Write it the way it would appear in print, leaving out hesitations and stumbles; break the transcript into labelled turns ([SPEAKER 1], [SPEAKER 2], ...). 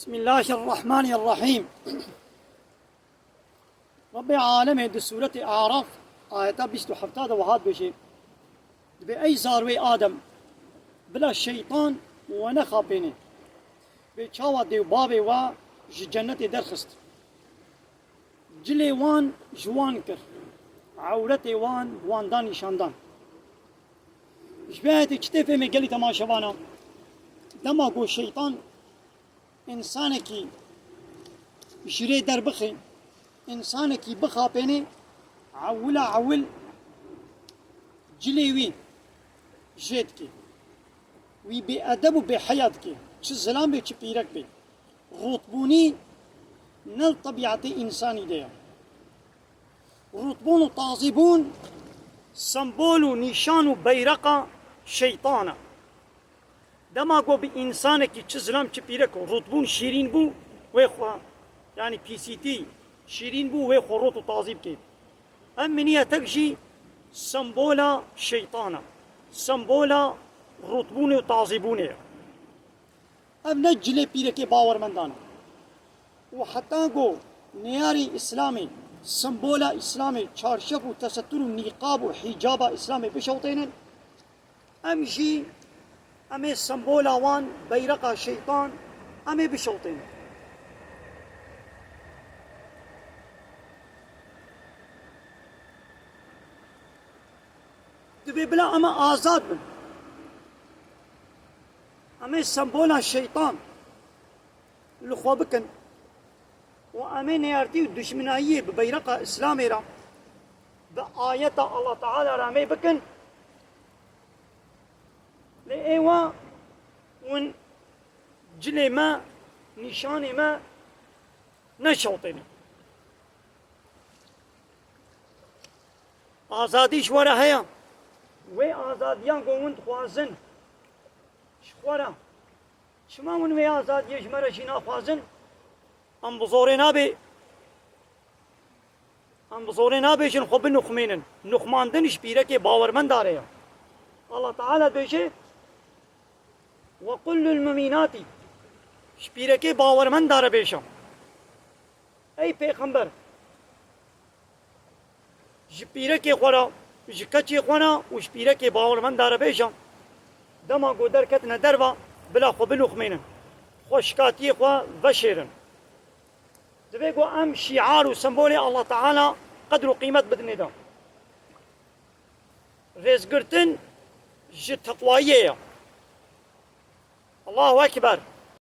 [SPEAKER 1] بسم الله الرحمن الرحيم. رب العالمين دي سورة أعراف آياتا 27 وهات بشي بأي زاروي آدم بلا الشيطان ونخا بيني بيشاوة دي بابي و جنة درخست جلي وان جوان كر عورتي وان واندان شاندان جبهتي كتفي مقالي تماشوانا دما قو الشيطان إنسانكي جري در بخي إنسانكي بخا بيني عول جليوي جيتكي وي بأدب وبحياتكي چه زلام بي چه بيرك بي غطبوني نل طبيعتي إنساني ديا غطبون وطازبون سمبول ونشان وبيرقة شيطانا دما قو بإنسانكي چه زلام چه بيرك غطبون شيرين بو ويخوا يعني PCT شيرين بو ويخوا روط وطازب كي أمنية تكجي سمبولا شيطانا سمبولا رطبوني وطازبوني ام نجلي بيركي باور مندانا وحتى قو نياري اسلامي سمبولا اسلامي چارشف وتستر ونقاب وحجاب اسلامي بشوطين امشي امي سمبولا وان بيرقا شيطان امي بشوطين دبي بلا اما آزاد بن امي سمبولا الشيطان الخوا بكن وامي نيارتي دشمنايي ببيرقة اسلامي را بآية الله تعالى رامي بكن لإيوا ون جلي ما نشاني ما نشوطيني آزادي شورا هيا وي آزاديان قوند خوازن شخورا شما من وی آزادی شماره شینا خوازن ام بزوره نابیشن خوب نخمینن نخماندن شبیره که باورمند داره الله تعالی بیشه وقل للمؤمنات شبیره که باورمند داره بیشم ای پیغمبر شبیره که خورا جکچی خورا و شبیره که باورمند داره بیشم دما قدر كتنا دربا بلا خو بنخمينا خو شكاتي خو بشيرن دبيقو ام شعار وسمبولي الله تعالى قدر قيمة بدني دا رزقرتن جي تقوائيه الله اكبر